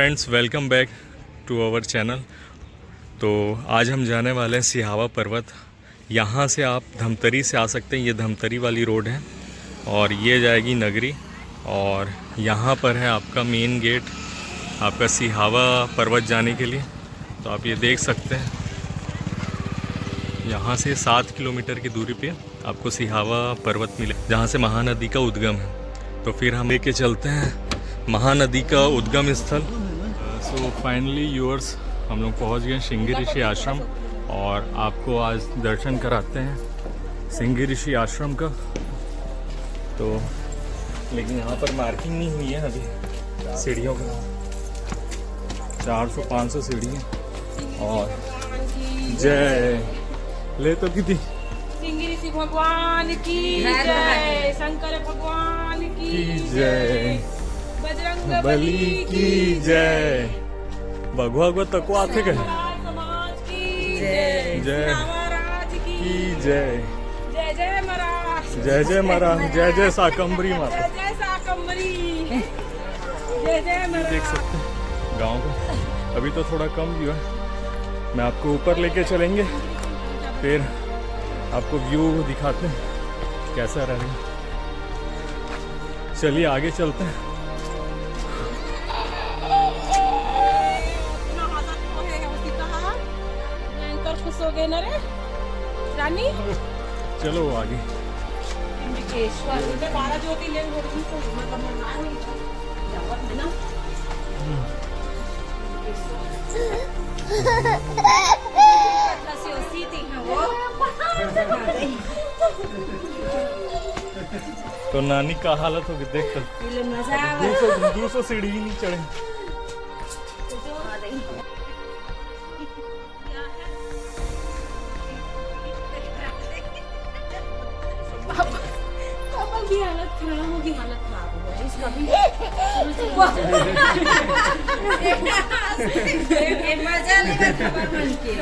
Friends, welcome back to our channel. तो आज हम जाने वाले हैं सिहावा पर्वत। यहाँ से आप धमतरी से आ सकते हैं, ये धमतरी वाली रोड है और ये जाएगी नगरी। और यहाँ पर है आपका मेन गेट आपका सिहावा पर्वत जाने के लिए। तो आप ये देख सकते हैं, यहाँ से 7 किलोमीटर की दूरी पे आपको सिहावा पर्वत मिले, जहाँ से महानदी का उद्गम है। तो फिर हम लेके चलते हैं महानदी का उद्गम स्थल। सो फाइनली यूअर्स, हम लोग पहुँच गए श्रृंगी ऋषि आश्रम और आपको आज दर्शन कराते हैं श्रृंगी ऋषि आश्रम का। तो लेकिन यहाँ पर मार्किंग नहीं हुई है अभी सीढ़ियों का, 400-500 सीढ़ी है। और जय ले तो कितनी श्रृंगी ऋषि भगवान की जय, शंकर भगवान की जय, बजरंग बली की जय। भगवा तक आते गए समाज की जय, जय महाराज की जय। जय जय महाराज, जय जय महाराज, जय जय शाकंभरी माता, जय जय शाकंभरी, जय जय महाराज। देख सकते हैं गांव का अभी तो थोड़ा कम व्यू है। मैं आपको ऊपर लेके चलेंगे, फिर आपको व्यू दिखाते हैं कैसा रहेगा। चलिए आगे चलते हैं। खुश हो गए ना रे रानी। चलो आगे। 12 ज्योतिर्लिंग ना। तो नानी का हालत होगी देख कर, 200 सीढ़ी ही नहीं चढ़े। की हालत खराब होगी, हालत खराब हो गई इसका भी। मजा लेगा खबर बन के,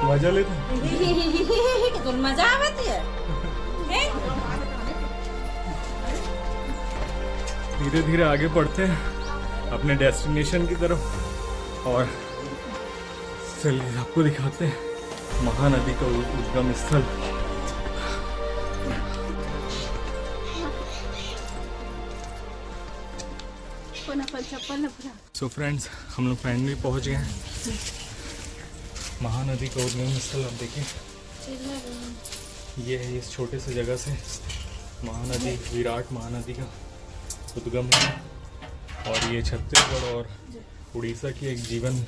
मजा लेते तो मजा आती है। धीरे धीरे आगे बढ़ते हैं अपने डेस्टिनेशन की तरफ और चलिए आपको दिखाते हैं महानदी का उद्गम स्थल। सो फ्रेंड्स, हम लोग फाइनली पहुंच गए हैं महानदी का उद्गम स्थल। आप देखिए, ये है इस छोटे से जगह से महानदी, विराट महानदी का उद्गम है। और ये छत्तीसगढ़ और उड़ीसा की एक जीवन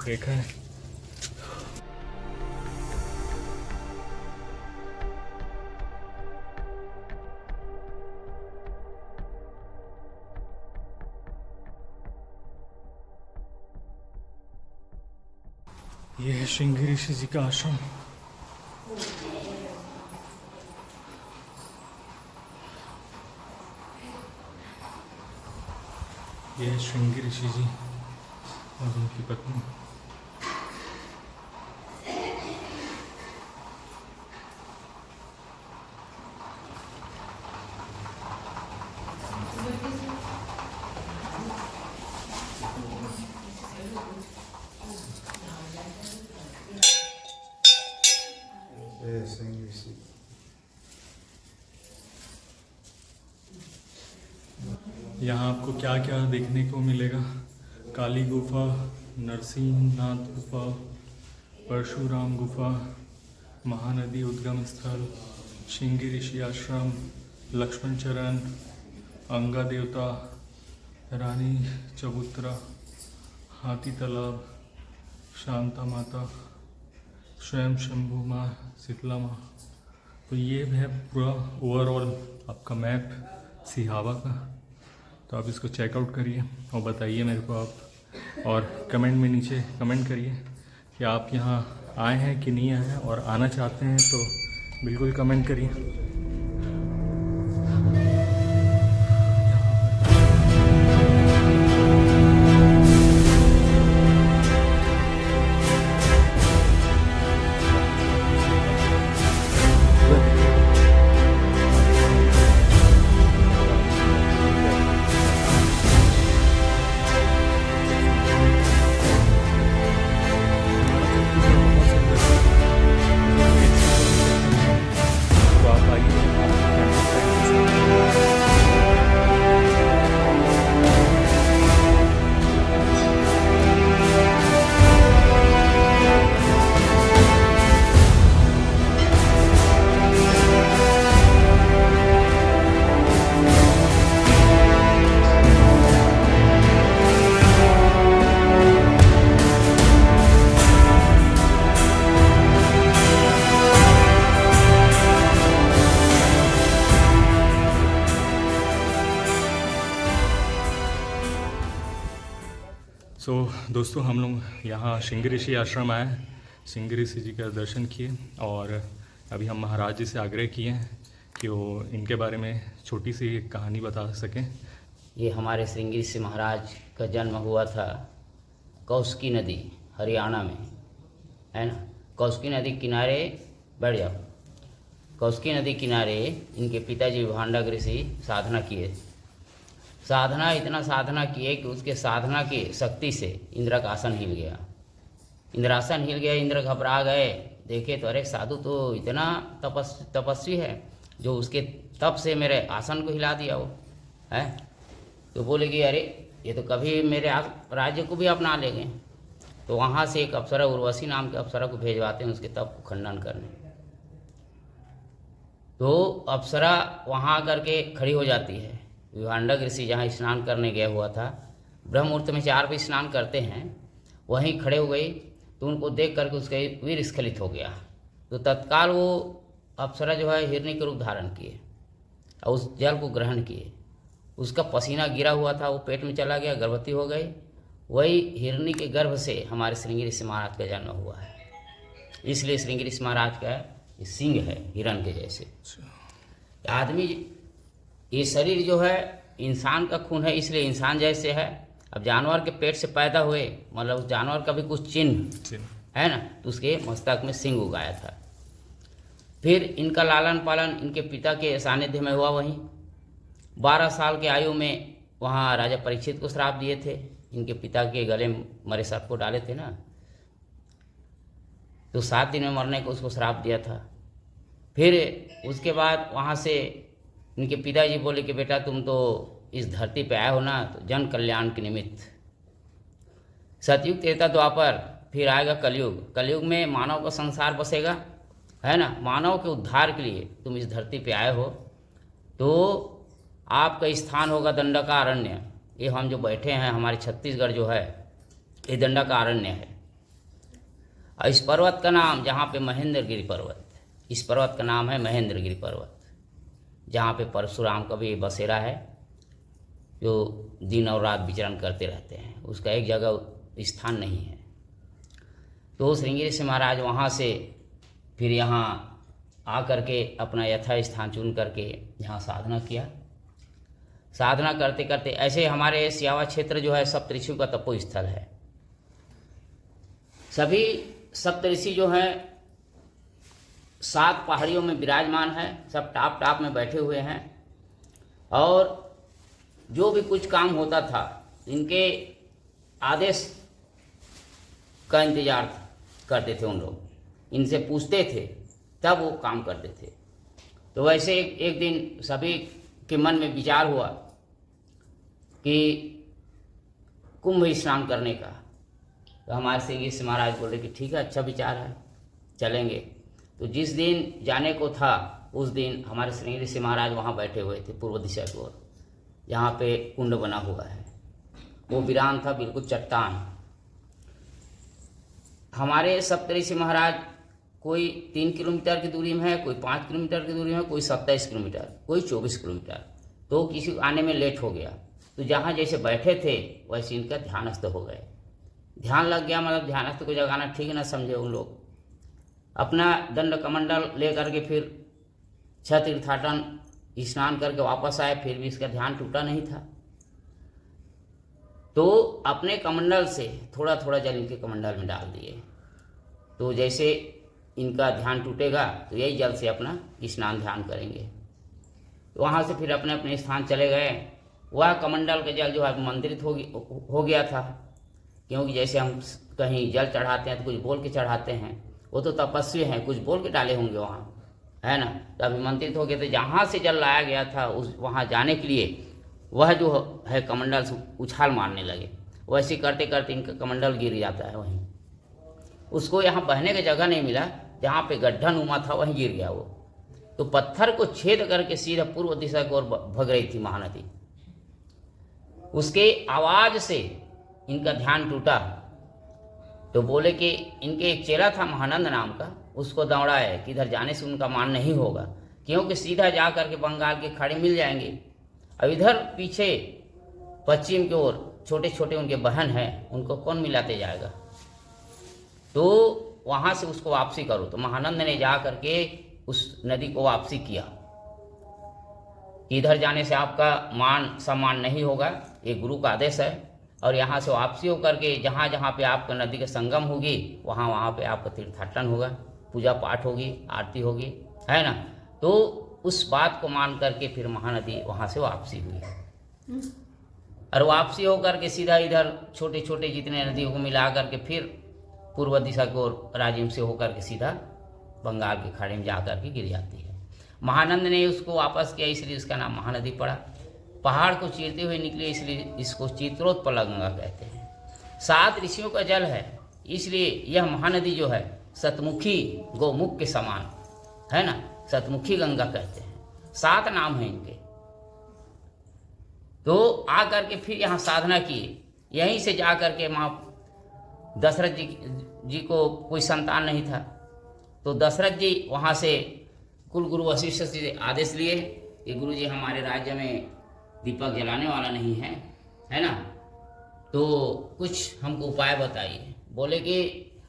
रेखा है। ये है श्रृंगी ऋषि जी का आश्रम। ये है श्रृंगी ऋषि जी और उनकी पत्नी। यहाँ आपको क्या क्या देखने को मिलेगा? काली गुफा, नरसिंहनाथ गुफा, परशुराम गुफा, महानदी उद्गम स्थल, श्रृंगी ऋषि आश्रम, लक्ष्मण चरण, अंगा देवता, रानी चबूतरा, हाथी तालाब, शांता माता, स्वयं शंभु माँ, शीतला माँ। तो ये है पूरा ओवरऑल आपका मैप सिहावा का। तो आप इसको चेकआउट करिए और बताइए मेरे को आप, और कमेंट में नीचे कमेंट करिए कि आप यहाँ आए हैं कि नहीं आए हैं, और आना चाहते हैं तो बिल्कुल कमेंट करिए। दोस्तों हम लोग यहाँ श्रृंगी ऋषि आश्रम आए, श्रृंगी ऋषि जी का दर्शन किए और अभी हम महाराज जी से आग्रह किए हैं कि वो इनके बारे में छोटी सी एक कहानी बता सकें। ये हमारे श्रृंगी ऋषि महाराज का जन्म हुआ था कौशिकी नदी हरियाणा में, है ना। कौशिकी नदी किनारे बैठ जाओ। कौशिकी नदी किनारे इनके पिताजी भांडा ऋषि साधना किए। साधना इतना साधना किए कि उसके साधना की शक्ति से इंद्र का आसन हिल गया। इंद्रासन हिल गया, इंद्र घबरा गए, देखे तो अरे साधु तो इतना तपस्वी है जो उसके तप से मेरे आसन को हिला दिया वो है। तो बोले कि अरे ये तो कभी मेरे राज्य को भी अपना लेंगे। तो वहाँ से एक अप्सरा उर्वशी नाम के अप्सरा को भेजवाते हैं उसके तप को खंडन करने। तो अप्सरा वहाँ आकर के खड़ी हो जाती है। विभांडक ऋषि जहाँ स्नान करने गया हुआ था, ब्रह्म मुहूर्त में 4 बजे स्नान करते हैं, वहीं खड़े हो गई। तो उनको देख करके उसका वीर स्खलित हो गया। तो तत्काल वो अप्सरा जो है हिरनी के रूप धारण किए और उस जल को ग्रहण किए। उसका पसीना गिरा हुआ था, वो पेट में चला गया, गर्भवती हो गई। वही हिरनी के गर्भ से हमारे श्रृंगी ऋषि महाराज का जन्म हुआ है। इसलिए श्रृंगी ऋषि महाराज का सिंह है हिरण के जैसे। आदमी ये शरीर जो है इंसान का खून है, इसलिए इंसान जैसे है। अब जानवर के पेट से पैदा हुए, मतलब उस जानवर का भी कुछ चिन्ह है ना, तो उसके मस्तक में सिंह उगाया था। फिर इनका लालन पालन इनके पिता के सानिध्य में हुआ। वहीं 12 साल के आयु में वहाँ राजा परीक्षित को श्राप दिए थे। इनके पिता के गले में मरे सर्प को डाले थे ना, तो 7 दिन में मरने को उसको श्राप दिया था। फिर उसके बाद वहाँ से इनके पिताजी बोले कि बेटा तुम तो इस धरती पे आए हो ना, तो जन कल्याण के निमित्त। सतयुग त्रेता द्वापर, फिर आएगा कलयुग। कलयुग में मानव का संसार बसेगा, है ना। मानव के उद्धार के लिए तुम इस धरती पे आए हो, तो आपका स्थान होगा दंडकारण्य। ये हम जो बैठे हैं, हमारे छत्तीसगढ़ जो है ये दंडकारण्य है। और इस पर्वत का नाम, जहाँ पे महेंद्रगिरी पर्वत, इस पर्वत का नाम है महेंद्रगिरी पर्वत, जहाँ पे परशुराम का भी बसेरा है, जो दिन और रात विचरण करते रहते हैं। उसका एक जगह स्थान नहीं है। तो श्रृंगी ऋषि महाराज वहाँ से फिर यहाँ आकर के अपना यथा स्थान चुन करके यहाँ साधना किया। साधना करते करते ऐसे हमारे सियावा क्षेत्र जो है सप्तऋषियों का तपो स्थल है। सभी सप्तऋषि जो हैं 7 पहाड़ियों में विराजमान है, सब टाप में बैठे हुए हैं। और जो भी कुछ काम होता था इनके आदेश का इंतजार करते थे उन लोग, इनसे पूछते थे तब वो काम करते थे। तो वैसे एक दिन सभी के मन में विचार हुआ कि कुंभ स्नान करने का। तो हमारे श्रृंगी ऋषि महाराज बोले कि ठीक है, अच्छा विचार है, चलेंगे। तो जिस दिन जाने को था उस दिन हमारे श्रृंगी ऋषि महाराज वहाँ बैठे हुए थे पूर्व दिशा की ओर, जहाँ पे कुंड बना हुआ है। वो वीरान था, बिल्कुल चट्टान। हमारे सप्तऋषि महाराज कोई 3 किलोमीटर की दूरी में है, कोई 5 किलोमीटर की दूरी में है, कोई 27 किलोमीटर, कोई 24 किलोमीटर। तो किसी आने में लेट हो गया, तो जहाँ जैसे बैठे थे वैसे इनका ध्यानस्थ हो गए। ध्यान लग गया, मतलब ध्यानस्थ को जगाना ठीक ना समझे उन लोग। अपना दंड कमंडल ले करके फिर 6 तीर्थाटन स्नान करके वापस आए, फिर भी इसका ध्यान टूटा नहीं था। तो अपने कमंडल से थोड़ा थोड़ा जल इनके कमंडल में डाल दिए। तो जैसे इनका ध्यान टूटेगा तो यही जल से अपना स्नान ध्यान करेंगे। तो वहाँ से फिर अपने अपने स्थान चले गए। वह कमंडल का जल जो है मंत्रित हो गया था, क्योंकि जैसे हम कहीं जल चढ़ाते हैं तो कुछ बोल के चढ़ाते हैं। वो तो तपस्वी हैं, कुछ बोल के डाले होंगे वहाँ, है ना। तो अभिमंत्रित हो गए थे। जहाँ से जल लाया गया था उस वहाँ जाने के लिए वह जो है कमंडल से उछाल मारने लगे। वैसे करते करते इनका कमंडल गिर जाता है वहीं। उसको यहाँ बहने की जगह नहीं मिला, जहाँ पे गड्ढा नुमा था वहीं गिर गया वो। तो पत्थर को छेद करके सीधा पूर्व दिशा की ओर भग रही थी महानदी। उसके आवाज़ से इनका ध्यान टूटा। तो बोले कि इनके एक चेला था महानंद नाम का, उसको दौड़ाए कि इधर जाने से उनका मान नहीं होगा, क्योंकि सीधा जा करके बंगाल के खाड़ी मिल जाएंगे। अब इधर पीछे पश्चिम की ओर छोटे छोटे उनके बहन हैं, उनको कौन मिलाते जाएगा? तो वहाँ से उसको वापसी करो। तो महानंद ने जा करके उस नदी को वापसी किया। इधर जाने से आपका मान सम्मान नहीं होगा, ये गुरु का आदेश है। और यहाँ से वापसी होकर के जहाँ जहाँ पे आपका नदी का संगम होगी वहाँ वहाँ पे आपका तीर्थाटन होगा, पूजा पाठ होगी, आरती होगी, है ना। तो उस बात को मान करके फिर महानदी वहाँ से वापसी हुई। और वापसी होकर के सीधा इधर छोटे छोटे जितने नदियों को मिला करके फिर पूर्व दिशा की ओर राजिम से होकर के सीधा बंगाल के खाड़ी में जा कर के गिर जाती है। महानंद ने उसको वापस किया, इसलिए उसका नाम महानदी पड़ा। पहाड़ को चीरते हुए निकले, इसलिए इसको चित्रोत्पल गंगा कहते हैं। 7 ऋषियों का जल है, इसलिए यह महानदी जो है सतमुखी गौमुख के समान है ना, सतमुखी गंगा कहते हैं। 7 नाम हैं इनके। तो आ करके फिर यहाँ साधना किए। यहीं से जा करके माँ दशरथ जी को कोई संतान नहीं था, तो दशरथ जी वहाँ से कुल गुरु वशिष्ठ से आदेश लिए कि गुरु जी हमारे राज्य में दीपक जलाने वाला नहीं है, है ना, तो कुछ हमको उपाय बताइए। बोले कि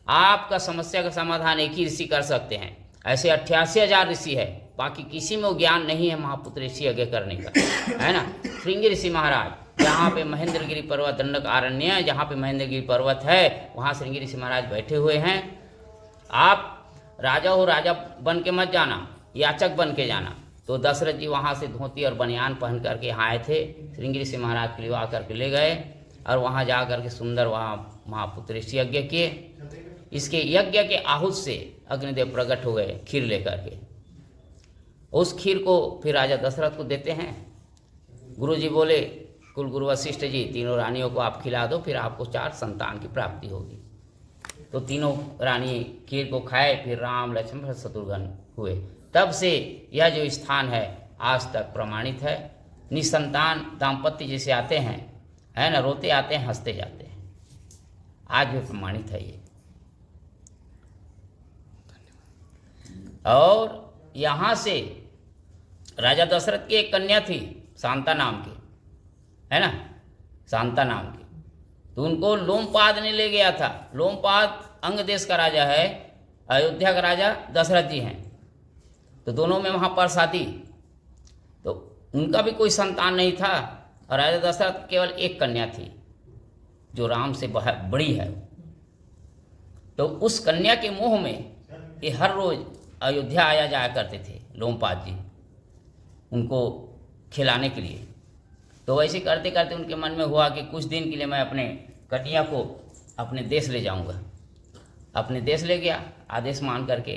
आपका समस्या का समाधान एक ही ऋषि कर सकते हैं। ऐसे 88,000 ऋषि है, बाकी किसी में वो ज्ञान नहीं है महापुत्र ऋषि यज्ञ करने का, है ना। श्रृंगी ऋषि महाराज, जहाँ पे महेंद्रगिरी पर्वत दंडक आरण्य है, जहाँ पे महेंद्रगिरी पर्वत है वहाँ श्रृंगी ऋषि महाराज बैठे हुए हैं। आप राजा हो, राजा बन के मत जाना, याचक बन के जाना। तो दशरथ जी वहाँ से धोती और बनियान पहन करके यहाँ आए थे, श्रृंगी ऋषि महाराज के लिए आकर के ले गए और वहाँ जा करके सुंदर वहाँ महापुत्र ऋषि यज्ञ किए। इसके यज्ञ के आहूत से अग्निदेव प्रकट हो गए खीर लेकर के। उस खीर को फिर राजा दशरथ को देते हैं। गुरु जी बोले, कुल गुरु वशिष्ठ जी, तीनों रानियों को आप खिला दो, फिर आपको 4 संतान की प्राप्ति होगी। तो तीनों रानी खीर को खाए, फिर राम लक्ष्मण शत्रुघ्न हुए। तब से यह जो स्थान है आज तक प्रमाणित है। निसंतान दाम्पत्य जैसे आते हैं, है ना, रोते आते हैं हंसते जाते हैं, आज भी प्रमाणित है ये। और यहाँ से राजा दशरथ की एक कन्या थी शांता नाम की, है ना, शांता नाम की। तो उनको लोमपाद ने ले गया था। लोमपाद अंग देश का राजा है, अयोध्या का राजा दशरथ जी हैं। तो दोनों में वहाँ पर शादी, तो उनका भी कोई संतान नहीं था और राजा दशरथ केवल एक कन्या थी जो राम से बड़ी है। तो उस कन्या के मोह में ये हर रोज अयोध्या आया जाया करते थे लोमपाद जी, उनको खिलाने के लिए। तो वैसे करते करते उनके मन में हुआ कि कुछ दिन के लिए मैं अपने कन्या को अपने देश ले जाऊंगा। अपने देश ले गया आदेश मान करके,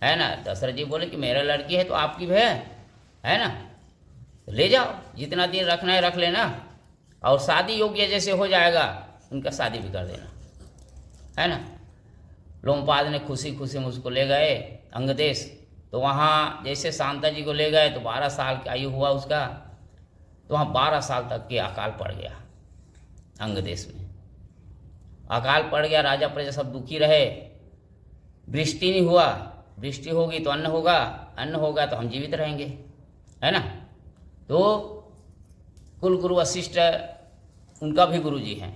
है ना। दशरथ जी बोले कि मेरा लड़की है तो आपकी भी है ना, ले जाओ, जितना दिन रखना है रख लेना, और शादी योग्य जैसे हो जाएगा उनका शादी भी कर देना, है ना। लोमपाद ने खुशी खुशी मुझको ले गए अंगदेश। तो वहाँ जैसे शांता जी को ले गए तो 12 साल की आयु हुआ उसका, तो वहाँ 12 साल तक के अकाल पड़ गया अंगदेश में। अकाल पड़ गया, राजा प्रजा सब दुखी रहे, वृष्टि नहीं हुआ। वृष्टि होगी तो अन्न होगा, अन्न होगा तो हम जीवित रहेंगे, है ना। तो कुल गुरु वशिष्ठ उनका भी गुरु जी हैं।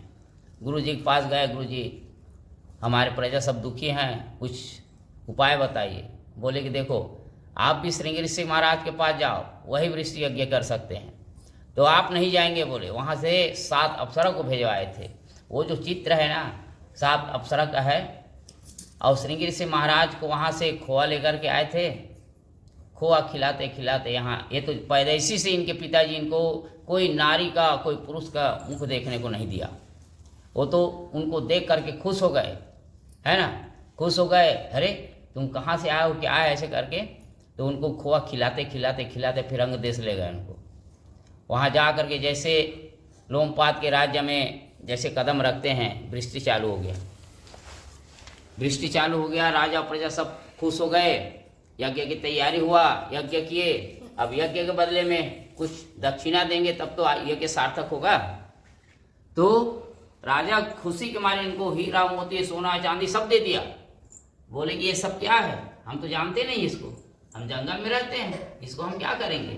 गुरु जी के पास गए, गुरु जी हमारे प्रजा सब दुखी हैं, कुछ उपाय बताइए। बोले कि देखो आप भी श्रृंगी ऋषि महाराज के पास जाओ, वही वृष्टि यज्ञ कर सकते हैं। तो आप नहीं जाएंगे बोले। वहाँ से 7 अप्सरा को भेजवाए थे। वो जो चित्र है ना 7 अप्सरा का है। और श्रृंगी ऋषि महाराज को वहाँ से खोआ लेकर के आए थे। खोआ खिलाते खिलाते यहाँ, ये तो पैदाइशी से इनके पिताजी इनको कोई नारी का कोई पुरुष का मुख देखने को नहीं दिया। वो तो उनको देख करके खुश हो गए, है ना, खुश हो गए। अरे तुम कहाँ से आए हो, क्या आए, ऐसे करके। तो उनको खोआ खिलाते खिलाते खिलाते फिर अंग देश ले गए उनको। वहाँ जा करके जैसे लोमपाद के राज्य में जैसे कदम रखते हैं, वृष्टि चालू हो गया। वृष्टि चालू हो गया, राजा प्रजा सब खुश हो गए। यज्ञ की तैयारी हुआ, यज्ञ किए। अब यज्ञ के बदले में कुछ दक्षिणा देंगे तब तो यज्ञ सार्थक होगा। तो राजा खुशी के मारे इनको हीरा मोती सोना चांदी सब दे दिया। बोले कि ये सब क्या है, हम तो जानते नहीं इसको, हम जंगल में रहते हैं, इसको हम क्या करेंगे।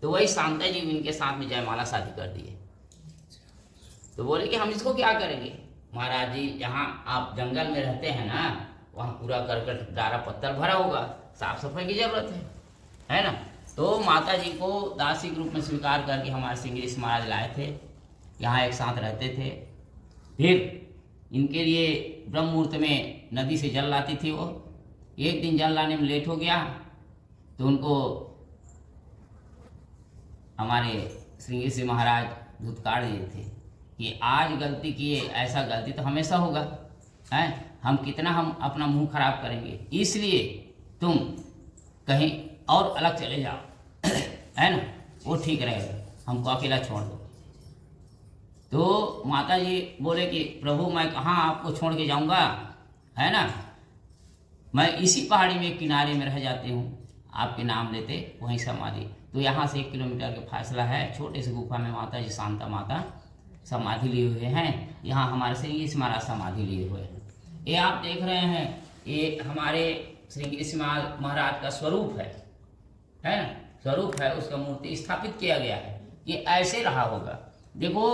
तो वही शांता जी इनके साथ में जयमाला शादी कर दिए। तो बोले कि हम इसको क्या करेंगे। महाराज जी, यहाँ आप जंगल में रहते हैं ना, वहाँ पूरा करकट डारा पत्थर भरा होगा, साफ सफाई की जरूरत है ना। तो माता जी को दासी के रूप में स्वीकार करके हमारे सिंह ऋषि महाराज लाए थे, यहाँ एक साथ रहते थे। फिर इनके लिए ब्रह्म मुहूर्त में नदी से जल लाती थी वो। एक दिन जल लाने में लेट हो गया तो उनको हमारे श्री ऋषि महाराज धुतकार दिए थे कि आज गलती किए, ऐसा गलती तो हमेशा होगा, है हम कितना हम अपना मुंह खराब करेंगे, इसलिए तुम कहीं और अलग चले जाओ, है ना, वो ठीक रहेगा, हमको अकेला छोड़ दो। तो माता जी बोले कि प्रभु मैं कहाँ आपको छोड़ के जाऊंगा, है ना, मैं इसी पहाड़ी में किनारे में रह जाती हूँ, आपके नाम लेते वहीं समाधि। तो यहाँ से 1 किलोमीटर का फासला है, छोटे से गुफा में माता जी शांता माता समाधि लिए हुए हैं। यहाँ हमारे श्री ऋषि महाराज समाधि लिए हुए हैं। ये आप देख रहे हैं, ये हमारे श्री ऋषि महाराज का स्वरूप है ना, स्वरूप है, उसका मूर्ति स्थापित किया गया है। ये ऐसे रहा होगा। देखो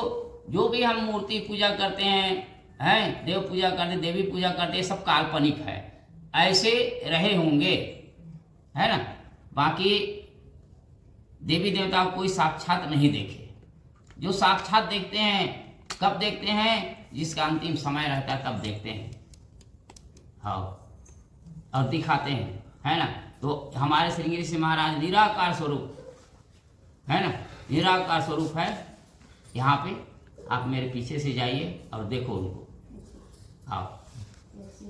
जो भी हम मूर्ति पूजा करते हैं, देव पूजा करते, देवी पूजा करते, सब काल्पनिक है, ऐसे रहे होंगे, है ना। बाकी देवी देवता को कोई साक्षात नहीं देखे। जो साक्षात देखते हैं कब देखते हैं, जिसका अंतिम समय रहता है तब देखते हैं, हाँ, और दिखाते हैं, है ना। तो हमारे श्री ऋषि महाराज निराकार स्वरूप, है ना, निराकार स्वरूप है। यहाँ पे आप मेरे पीछे से जाइए और देखो उनको, हाँ,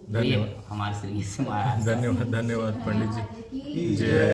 धन्यवाद हमारे श्री ऋषि महाराज। धन्यवाद पंडित जी। जय